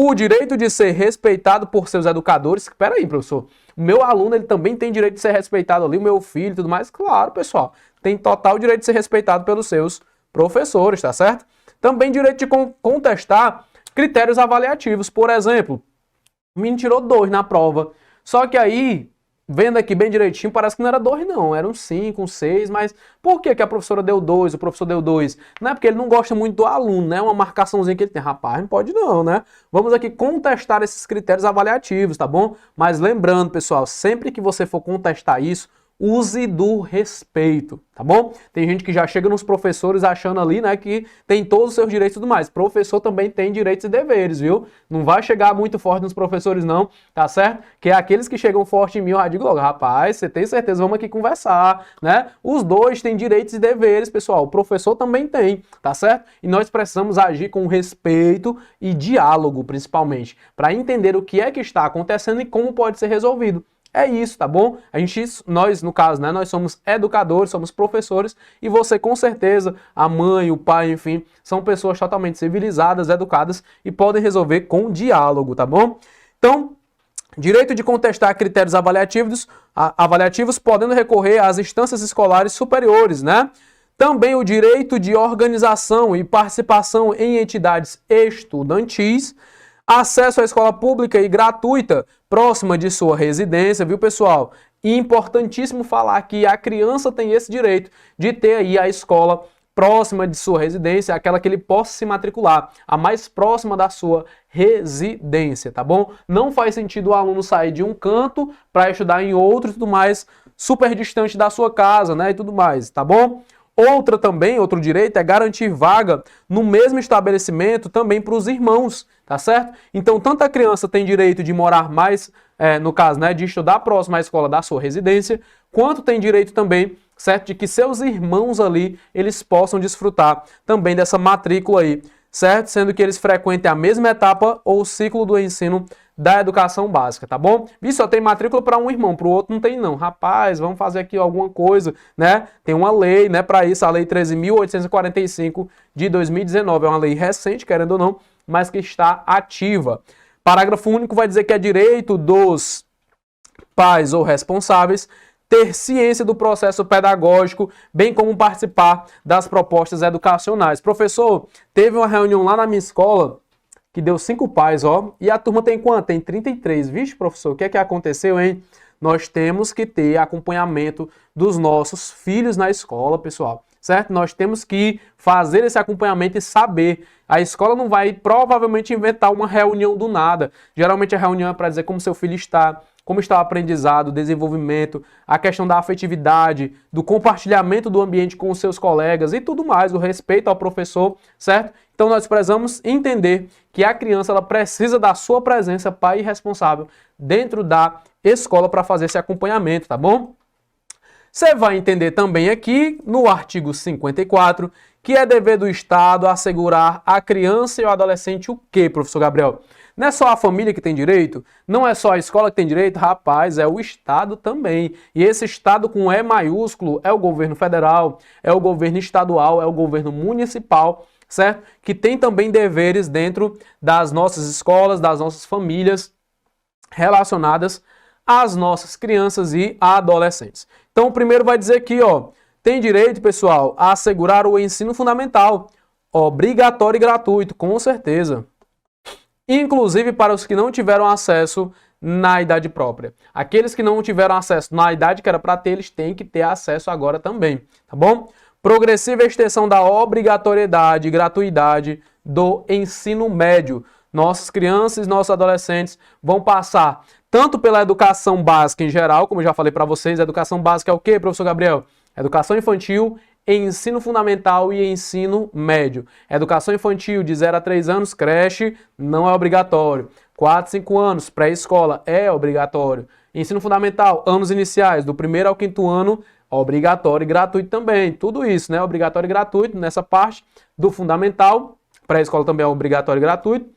o direito de ser respeitado por seus educadores. Espera aí, professor, o meu aluno ele também tem direito de ser respeitado ali, o meu filho e tudo mais? Claro, pessoal, tem total direito de ser respeitado pelos seus professores, tá certo? Também direito de contestar critérios avaliativos, por exemplo, o menino tirou 2 na prova, só que aí, vendo aqui bem direitinho, parece que não era 2 não, era um 5, um 6, mas por que a professora deu 2, o professor deu 2? Não é porque ele não gosta muito do aluno, né? Uma marcaçãozinha que ele tem. Rapaz, não pode não, né? Vamos aqui contestar esses critérios avaliativos, tá bom? Mas lembrando, pessoal, sempre que você for contestar isso, use do respeito, tá bom? Tem gente que já chega nos professores achando ali, né, que tem todos os seus direitos e tudo mais. Professor também tem direitos e deveres, viu? Não vai chegar muito forte nos professores não, tá certo? Que é aqueles que chegam forte em mim, eu já digo logo, rapaz, você tem certeza, vamos aqui conversar, né? Os dois têm direitos e deveres, pessoal. O professor também tem, tá certo? E nós precisamos agir com respeito e diálogo, principalmente, para entender o que é que está acontecendo e como pode ser resolvido. É isso, tá bom? Nós, no caso, né, nós somos educadores, somos professores e você, com certeza, a mãe, o pai, enfim, são pessoas totalmente civilizadas, educadas e podem resolver com diálogo, tá bom? Então, direito de contestar critérios avaliativos podendo recorrer às instâncias escolares superiores, né? Também o direito de organização e participação em entidades estudantis, acesso à escola pública e gratuita próxima de sua residência, viu, pessoal? E importantíssimo falar que a criança tem esse direito de ter aí a escola próxima de sua residência, aquela que ele possa se matricular, a mais próxima da sua residência, tá bom? Não faz sentido o aluno sair de um canto para estudar em outro e tudo mais, super distante da sua casa, né, e tudo mais, tá bom? Outro direito é garantir vaga no mesmo estabelecimento também para os irmãos, tá certo? Então, tanto a criança tem direito de morar mais, no caso, né, de estudar próximo à escola da sua residência, quanto tem direito também, certo, de que seus irmãos ali, eles possam desfrutar também dessa matrícula aí, certo? Sendo que eles frequentem a mesma etapa ou ciclo do ensino da educação básica, tá bom? E só tem matrícula para um irmão, para o outro não tem não. Rapaz, vamos fazer aqui alguma coisa, né? Tem uma lei, né, para isso, a Lei 13.845 de 2019. É uma lei recente, querendo ou não, mas que está ativa. Parágrafo único vai dizer que é direito dos pais ou responsáveis ter ciência do processo pedagógico, bem como participar das propostas educacionais. Professor, teve uma reunião lá na minha escola que deu 5 pais, ó, e a turma tem quanto? Tem 33. Vixe, professor, o que é que aconteceu, hein? Nós temos que ter acompanhamento dos nossos filhos na escola, pessoal, certo? Nós temos que fazer esse acompanhamento e saber. A escola não vai provavelmente inventar uma reunião do nada. Geralmente a reunião é para dizer como seu filho está, como está o aprendizado, o desenvolvimento, a questão da afetividade, do compartilhamento do ambiente com os seus colegas e tudo mais, o respeito ao professor, certo? Então nós precisamos entender que a criança ela precisa da sua presença, pai e responsável, dentro da escola para fazer esse acompanhamento, tá bom? Você vai entender também aqui no artigo 54 que é dever do Estado assegurar à criança e ao adolescente o quê, professor Gabriel? Não é só a família que tem direito? Não é só a escola que tem direito? Rapaz, é o Estado também. E esse Estado com E maiúsculo é o governo federal, é o governo estadual, é o governo municipal, certo? Que tem também deveres dentro das nossas escolas, das nossas famílias relacionadas às nossas crianças e adolescentes. Então, o primeiro vai dizer aqui, ó, tem direito, pessoal, a assegurar o ensino fundamental, obrigatório e gratuito, com certeza. Inclusive para os que não tiveram acesso na idade própria. Aqueles que não tiveram acesso na idade que era para ter, eles têm que ter acesso agora também, tá bom? Progressiva extensão da obrigatoriedade e gratuidade do ensino médio. Nossas crianças e nossos adolescentes vão passar tanto pela educação básica em geral, como eu já falei para vocês, a educação básica é o quê, professor Gabriel? Educação infantil, ensino fundamental e ensino médio. Educação infantil de 0 a 3 anos, creche, não é obrigatório. 4, 5 anos, pré-escola, é obrigatório. Ensino fundamental, anos iniciais, do 1º ao 5º ano, obrigatório e gratuito também. Tudo isso, né? Obrigatório e gratuito nessa parte do fundamental. Pré-escola também é obrigatório e gratuito.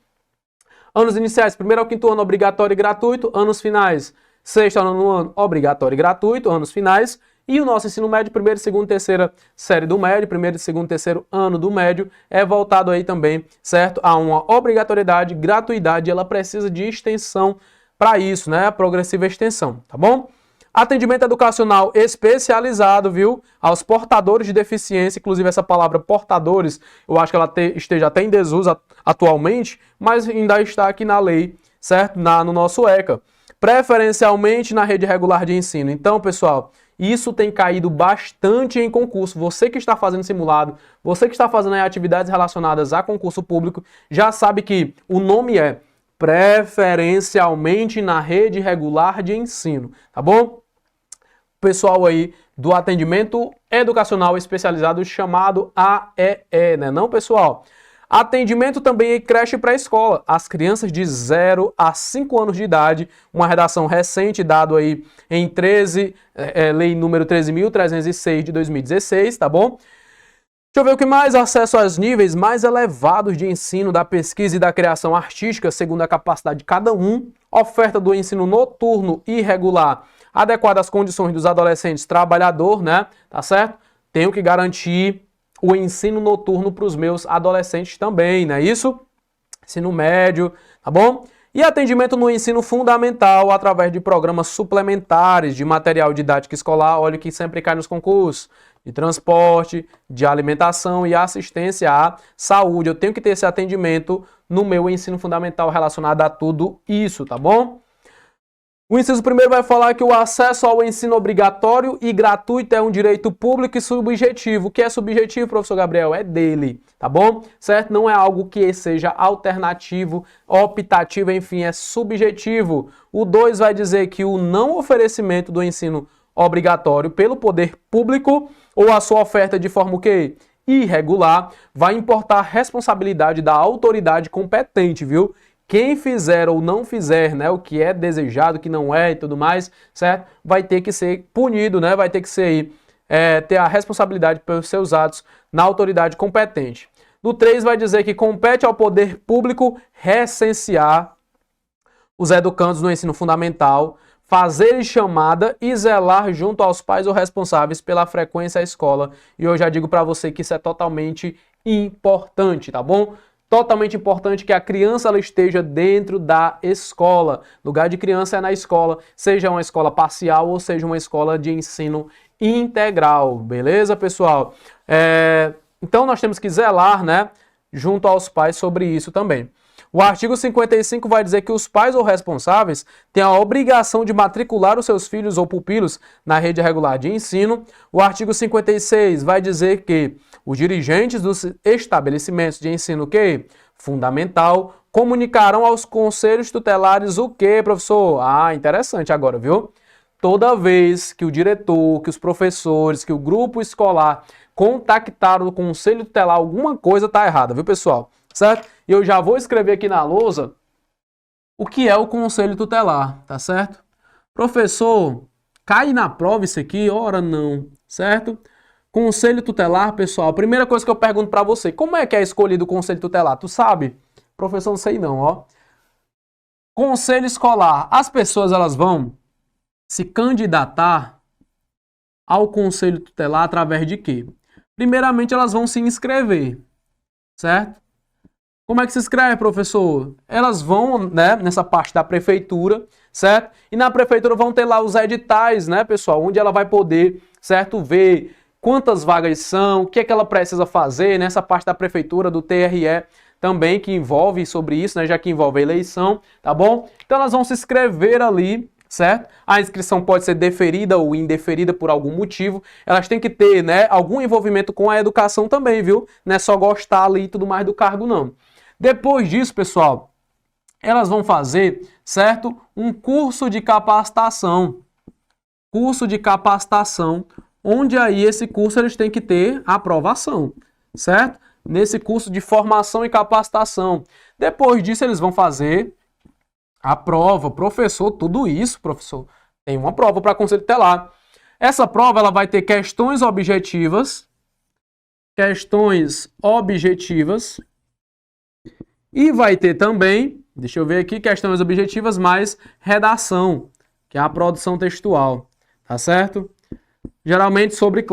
Anos iniciais, 1º ao 5º ano, obrigatório e gratuito. Anos finais, 6º ao 9º ano, obrigatório e gratuito. Anos finais. E o nosso ensino médio, 1ª, 2ª, 3ª série do médio, 1º, 2º, 3º ano do médio, é voltado aí também, certo? A uma obrigatoriedade, gratuidade, ela precisa de extensão para isso, né? Progressiva extensão, tá bom? Atendimento educacional especializado, viu? Aos portadores de deficiência, inclusive essa palavra portadores, eu acho que ela esteja até em desuso atualmente, mas ainda está aqui na lei, certo? No nosso ECA. Preferencialmente na rede regular de ensino. Então, pessoal, isso tem caído bastante em concurso. Você que está fazendo simulado, você que está fazendo aí atividades relacionadas a concurso público, já sabe que o nome é preferencialmente na rede regular de ensino, tá bom? Pessoal aí do atendimento educacional especializado chamado AEE, né não, pessoal? Atendimento também em creche pré-escola, as crianças de 0 a 5 anos de idade, uma redação recente dado aí em lei número 13.306 de 2016, tá bom? Deixa eu ver o que mais. Acesso aos níveis mais elevados de ensino da pesquisa e da criação artística, segundo a capacidade de cada um. Oferta do ensino noturno e regular, adequada às condições dos adolescentes trabalhador, né? Tá certo? Tenho que garantir o ensino noturno para os meus adolescentes também, não é isso? Ensino médio, tá bom? E atendimento no ensino fundamental através de programas suplementares de material didático escolar, olha que sempre cai nos concursos, de transporte, de alimentação e assistência à saúde. Eu tenho que ter esse atendimento no meu ensino fundamental relacionado a tudo isso, tá bom? O inciso primeiro vai falar que o acesso ao ensino obrigatório e gratuito é um direito público e subjetivo. O que é subjetivo, professor Gabriel? É dele, tá bom? Certo? Não é algo que seja alternativo, optativo, enfim, é subjetivo. O 2 vai dizer que o não oferecimento do ensino obrigatório pelo poder público ou a sua oferta de forma o quê? Irregular, vai importar responsabilidade da autoridade competente, viu? Quem fizer ou não fizer, né, o que é desejado, o que não é e tudo mais, certo? Vai ter que ser punido, né? Vai ter que ser ter a responsabilidade pelos seus atos na autoridade competente. No 3 vai dizer que compete ao poder público recensear os educandos no ensino fundamental, fazer chamada e zelar junto aos pais ou responsáveis pela frequência à escola. E eu já digo para você que isso é totalmente importante, tá bom? Totalmente importante que a criança ela esteja dentro da escola. Lugar de criança é na escola, seja uma escola parcial ou seja uma escola de ensino integral. Beleza, pessoal? Então nós temos que zelar, né, junto aos pais sobre isso também. O artigo 55 vai dizer que os pais ou responsáveis têm a obrigação de matricular os seus filhos ou pupilos na rede regular de ensino. O artigo 56 vai dizer que os dirigentes dos estabelecimentos de ensino fundamental comunicarão aos conselhos tutelares o quê, professor? Ah, interessante agora, viu? Toda vez que o diretor, que os professores, que o grupo escolar contactaram o conselho tutelar, alguma coisa está errada, viu, pessoal? Certo? E eu já vou escrever aqui na lousa o que é o conselho tutelar, tá certo? Professor, cai na prova isso aqui? Ora não, certo? Conselho tutelar, pessoal, a primeira coisa que eu pergunto para você, como é que é escolhido o conselho tutelar? Tu sabe? Professor, não sei não, ó. Conselho escolar, as pessoas elas vão se candidatar ao conselho tutelar através de quê? Primeiramente elas vão se inscrever, certo? Como é que se inscreve, professor? Elas vão, né, nessa parte da prefeitura, certo? E na prefeitura vão ter lá os editais, né, pessoal? Onde ela vai poder, certo, ver quantas vagas são, o que é que ela precisa fazer nessa parte da prefeitura, do TRE. também que envolve sobre isso, né? Já que envolve a eleição, tá bom? Então elas vão se inscrever ali, certo? A inscrição pode ser deferida ou indeferida por algum motivo. Elas têm que ter, né, algum envolvimento com a educação também, viu? Não é só gostar ali e tudo mais do cargo, não. Depois disso, pessoal, elas vão fazer, certo? Um curso de capacitação. Curso de capacitação, onde aí esse curso eles têm que ter aprovação, certo? Nesse curso de formação e capacitação. Depois disso, eles vão fazer a prova. Professor, tudo isso, professor, tem uma prova para conselho tutelar. Essa prova ela vai ter questões objetivas, e vai ter também, deixa eu ver aqui, questões objetivas mais redação, que é a produção textual, tá certo? Geralmente sobre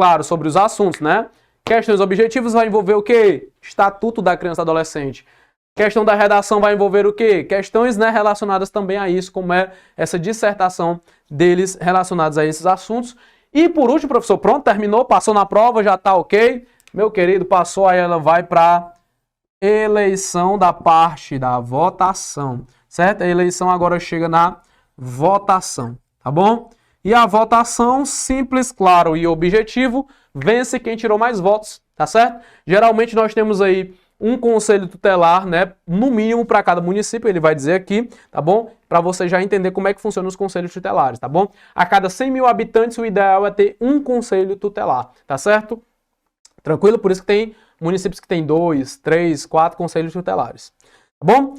os assuntos, né? Questões objetivas vai envolver o quê? Estatuto da criança e adolescente. Questão da redação vai envolver o quê? Questões, né, relacionadas também a isso, como é essa dissertação deles relacionadas a esses assuntos. E por último, professor, pronto, terminou, passou na prova, já tá ok. Meu querido, passou, aí ela vai para eleição da parte da votação, certo? A eleição agora chega na votação, tá bom? E a votação, simples, claro e objetivo, vence quem tirou mais votos, tá certo? Geralmente nós temos aí um conselho tutelar, né, no mínimo para cada município, ele vai dizer aqui, tá bom? Para você já entender como é que funcionam os conselhos tutelares, tá bom? A cada 100 mil habitantes, o ideal é ter um conselho tutelar, tá certo? Tranquilo? Por isso que tem municípios que tem 2, 3, 4 conselhos tutelares, tá bom?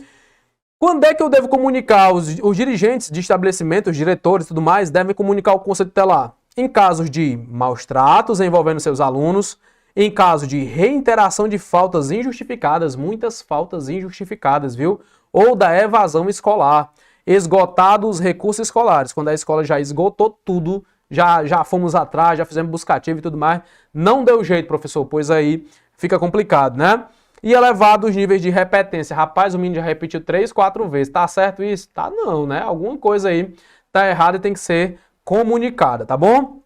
Quando é que eu devo comunicar? Os dirigentes de estabelecimento, os diretores e tudo mais, devem comunicar o conselho tutelar em casos de maus tratos envolvendo seus alunos, em caso de reiteração de faltas injustificadas, muitas faltas injustificadas, viu? Ou da evasão escolar, esgotados os recursos escolares, quando a escola já esgotou tudo, já fomos atrás, já fizemos buscativo e tudo mais, não deu jeito, professor, pois aí fica complicado, né? E elevados níveis de repetência. Rapaz, o menino já repetiu 3, 4 vezes. Tá certo isso? Tá não, né? Alguma coisa aí tá errada e tem que ser comunicada, tá bom?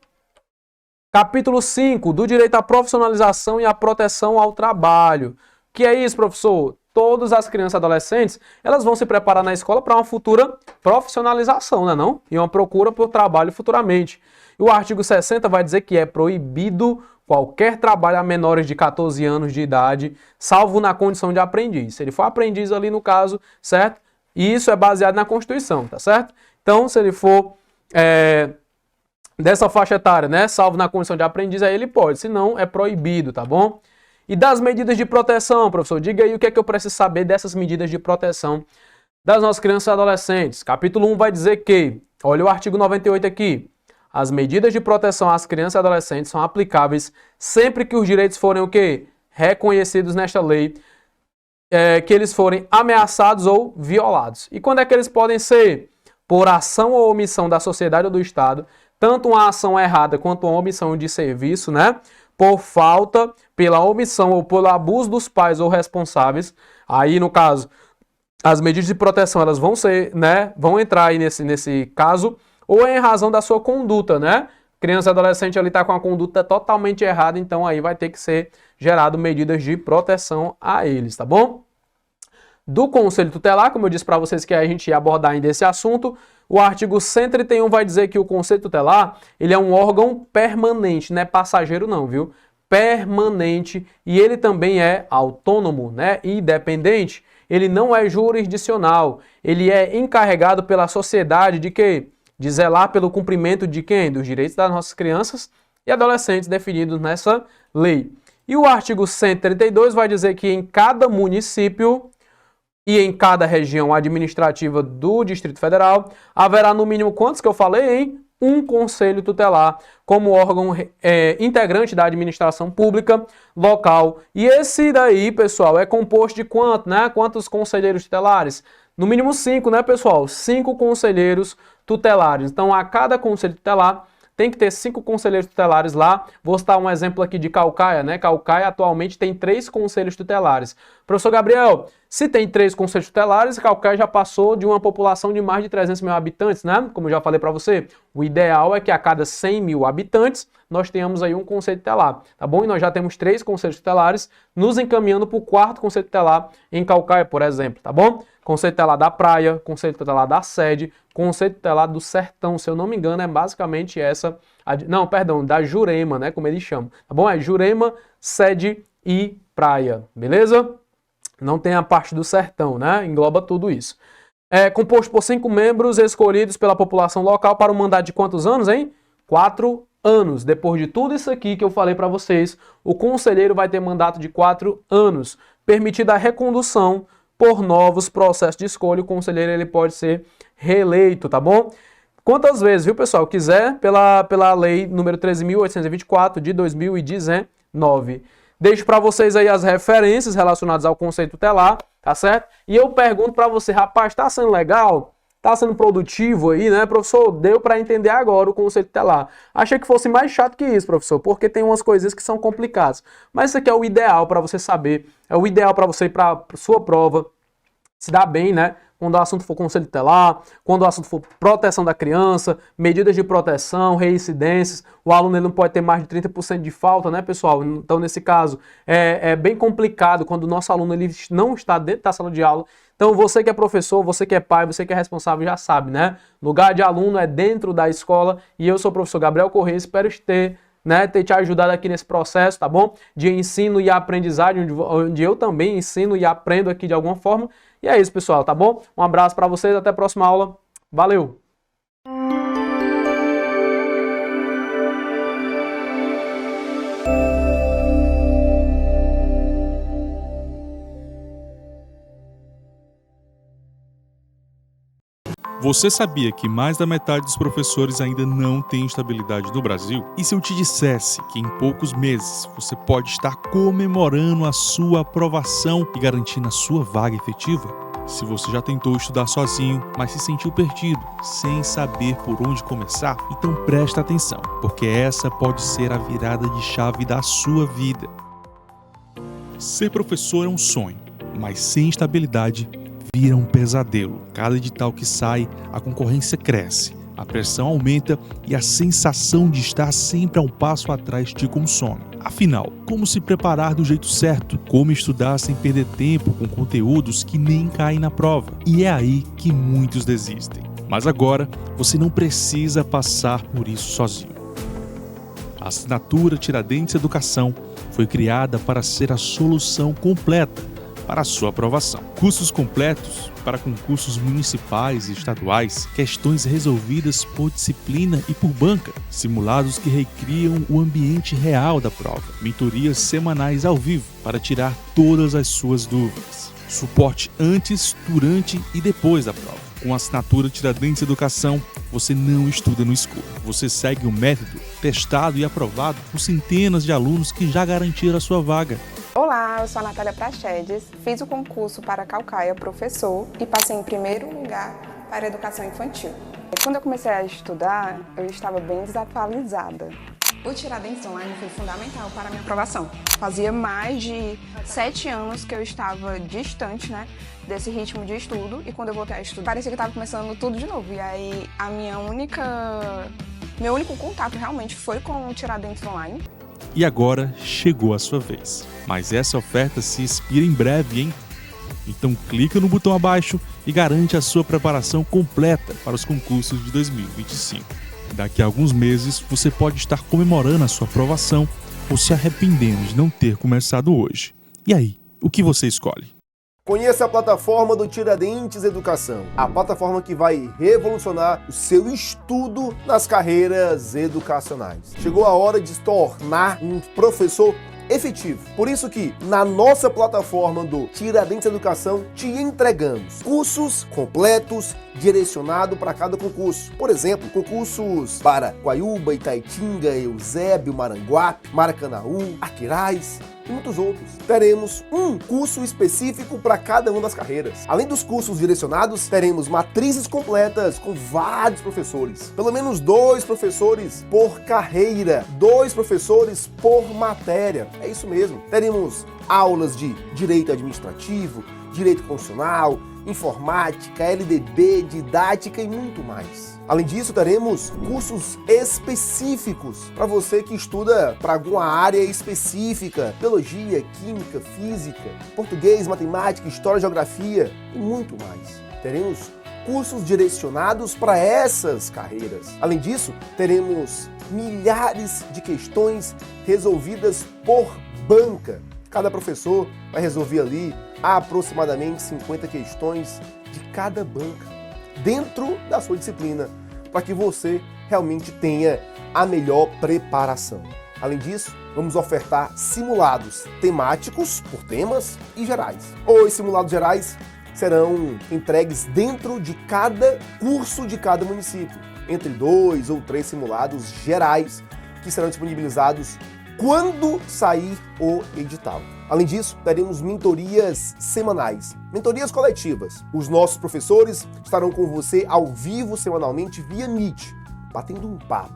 Capítulo 5, do direito à profissionalização e à proteção ao trabalho. Que é isso, professor? Todas as crianças e adolescentes, elas vão se preparar na escola para uma futura profissionalização, né não? E uma procura por trabalho futuramente. E o artigo 60 vai dizer que é proibido qualquer trabalho a menores de 14 anos de idade, salvo na condição de aprendiz. Se ele for aprendiz ali no caso, certo? E isso é baseado na Constituição, tá certo? Então, se ele for dessa faixa etária, né, salvo na condição de aprendiz, aí ele pode, senão é proibido, tá bom? E das medidas de proteção, professor, diga aí o que é que eu preciso saber dessas medidas de proteção das nossas crianças e adolescentes. Capítulo 1 vai dizer que, olha o artigo 98 aqui, as medidas de proteção às crianças e adolescentes são aplicáveis sempre que os direitos forem o quê? Reconhecidos nesta lei, que eles forem ameaçados ou violados. E quando é que eles podem ser? Por ação ou omissão da sociedade ou do Estado, tanto uma ação errada quanto uma omissão de serviço, né? Por falta, pela omissão ou pelo abuso dos pais ou responsáveis. Aí, no caso, as medidas de proteção, elas vão ser, né? Vão entrar aí nesse caso, ou em razão da sua conduta, né? Criança e adolescente ali está com a conduta totalmente errada, então aí vai ter que ser gerado medidas de proteção a eles, tá bom? Do Conselho Tutelar, como eu disse para vocês que a gente ia abordar ainda esse assunto, o artigo 131 vai dizer que o Conselho Tutelar, ele é um órgão permanente, não é passageiro não, viu? Permanente, e ele também é autônomo, né? Independente, ele não é jurisdicional, ele é encarregado pela sociedade de quê? De zelar pelo cumprimento de quem? Dos direitos das nossas crianças e adolescentes definidos nessa lei. E o artigo 132 vai dizer que em cada município e em cada região administrativa do Distrito Federal haverá no mínimo quantos que eu falei, hein? Um conselho tutelar como órgão integrante da administração pública local. E esse daí, pessoal, é composto de quanto, né? Quantos conselheiros tutelares? No mínimo 5, né, pessoal? 5 conselheiros tutelares. Então, a cada conselho tutelar tem que ter 5 conselheiros tutelares lá. Vou citar um exemplo aqui de Caucaia, né? Caucaia atualmente tem 3 conselhos tutelares. Professor Gabriel, se tem 3 conselhos tutelares, Calcaia já passou de uma população de mais de 300 mil habitantes, né? Como eu já falei para você, o ideal é que a cada 100 mil habitantes nós tenhamos aí um conselho tutelar, tá bom? E nós já temos 3 conselhos tutelares, nos encaminhando para o 4º conselho tutelar em Calcaia, por exemplo, tá bom? Conselho tutelar da Praia, Conselho tutelar da Sede, Conselho tutelar do Sertão, se eu não me engano, é basicamente essa... Não, perdão, da Jurema, né? Como eles chamam, tá bom? É Jurema, Sede e Praia, beleza? Não tem a parte do Sertão, né? Engloba tudo isso. É composto por 5 membros escolhidos pela população local para um mandato de quantos anos, hein? 4 anos. Depois de tudo isso aqui que eu falei para vocês, o conselheiro vai ter mandato de 4 anos. Permitida a recondução por novos processos de escolha, o conselheiro ele pode ser reeleito, tá bom? Quantas vezes, viu, pessoal, quiser, pela lei número 13.824 de 2019. Deixo para vocês aí as referências relacionadas ao conceito tutelar, tá certo? E eu pergunto para você, rapaz, tá sendo legal? Tá sendo produtivo aí, né? Professor, deu para entender agora o conceito tutelar. Achei que fosse mais chato que isso, professor, porque tem umas coisinhas que são complicadas. Mas isso aqui é o ideal para você saber, é o ideal para você ir para sua prova, se dar bem, né? Quando o assunto for conselho tutelar, quando o assunto for proteção da criança, medidas de proteção, reincidências, o aluno ele não pode ter mais de 30% de falta, né, pessoal? Então, nesse caso, é bem complicado quando o nosso aluno ele não está dentro da sala de aula. Então, você que é professor, você que é pai, você que é responsável, já sabe, né? Lugar de aluno é dentro da escola e eu sou o professor Gabriel Corrêa, espero ter te ajudado aqui nesse processo, tá bom? De ensino e aprendizagem, onde eu também ensino e aprendo aqui de alguma forma. E é isso, pessoal, tá bom? Um abraço para vocês, até a próxima aula. Valeu! Você sabia que mais da metade dos professores ainda não tem estabilidade no Brasil? E se eu te dissesse que em poucos meses você pode estar comemorando a sua aprovação e garantindo a sua vaga efetiva? Se você já tentou estudar sozinho, mas se sentiu perdido, sem saber por onde começar, então presta atenção, porque essa pode ser a virada de chave da sua vida. Ser professor é um sonho, mas sem estabilidade vira um pesadelo. Cada edital que sai, a concorrência cresce, a pressão aumenta e a sensação de estar sempre a um passo atrás te consome. Afinal, como se preparar do jeito certo? Como estudar sem perder tempo com conteúdos que nem caem na prova? E é aí que muitos desistem. Mas agora, você não precisa passar por isso sozinho. A assinatura Tiradentes Educação foi criada para ser a solução completa para a sua aprovação. Cursos completos para concursos municipais e estaduais, questões resolvidas por disciplina e por banca, simulados que recriam o ambiente real da prova, mentorias semanais ao vivo para tirar todas as suas dúvidas, suporte antes, durante e depois da prova. Com a assinatura Tiradentes Educação, você não estuda no escuro. Você segue um método testado e aprovado por centenas de alunos que já garantiram a sua vaga. Olá, eu sou a Natália Prachedes, fiz o concurso para Calcaia professor e passei em primeiro lugar para educação infantil. Quando eu comecei a estudar, eu estava bem desatualizada. O Tiradentes Online foi fundamental para a minha aprovação. Fazia mais de 7 anos que eu estava distante, né, desse ritmo de estudo, e quando eu voltei a estudar, parecia que estava começando tudo de novo. E aí, meu único contato realmente foi com o Tiradentes Online. E agora chegou a sua vez. Mas essa oferta se expira em breve, hein? Então clica no botão abaixo e garante a sua preparação completa para os concursos de 2025. Daqui a alguns meses você pode estar comemorando a sua aprovação ou se arrependendo de não ter começado hoje. E aí, o que você escolhe? Conheça a plataforma do Tiradentes Educação, a plataforma que vai revolucionar o seu estudo nas carreiras educacionais. Chegou a hora de se tornar um professor efetivo. Por isso que na nossa plataforma do Tiradentes Educação te entregamos cursos completos direcionados para cada concurso. Por exemplo, concursos para Guaiúba, Itaitinga, Eusébio, Maranguape, Maracanaú, Aquiraz e muitos outros. Teremos um curso específico para cada uma das carreiras. Além dos cursos direcionados, teremos matrizes completas com vários professores. Pelo menos 2 professores por carreira, 2 professores por matéria. É isso mesmo. Teremos aulas de direito administrativo, direito constitucional, informática, LDB, didática e muito mais. Além disso, teremos cursos específicos para você que estuda para alguma área específica, biologia, química, física, português, matemática, história, geografia e muito mais. Teremos cursos direcionados para essas carreiras. Além disso, teremos milhares de questões resolvidas por banca. Cada professor vai resolver ali aproximadamente 50 questões de cada banca, dentro da sua disciplina, para que você realmente tenha a melhor preparação. Além disso, vamos ofertar simulados temáticos por temas e gerais. Os simulados gerais serão entregues dentro de cada curso de cada município, entre 2 ou 3 simulados gerais que serão disponibilizados quando sair o edital. Além disso, teremos mentorias semanais, mentorias coletivas. Os nossos professores estarão com você ao vivo semanalmente via Meet, batendo um papo,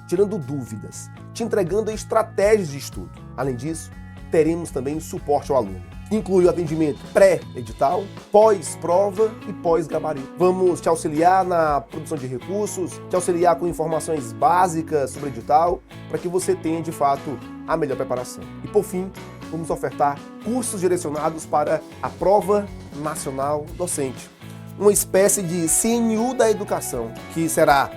tirando dúvidas, te entregando estratégias de estudo. Além disso, teremos também suporte ao aluno. Inclui o atendimento pré-edital, pós-prova e pós-gabarito. Vamos te auxiliar na produção de recursos, te auxiliar com informações básicas sobre o edital, para que você tenha, de fato, a melhor preparação. E, por fim, vamos ofertar cursos direcionados para a Prova Nacional Docente, uma espécie de CNU da educação, que será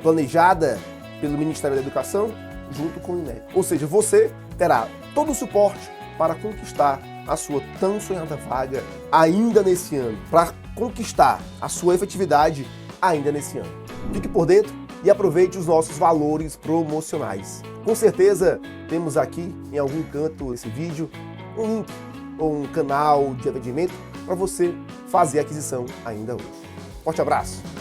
planejada pelo Ministério da Educação junto com o INEP. Ou seja, você terá todo o suporte para conquistar a sua tão sonhada vaga ainda nesse ano, para conquistar a sua efetividade ainda nesse ano. Fique por dentro e aproveite os nossos valores promocionais. Com certeza temos aqui em algum canto desse vídeo um link ou um canal de atendimento para você fazer a aquisição ainda hoje. Forte abraço!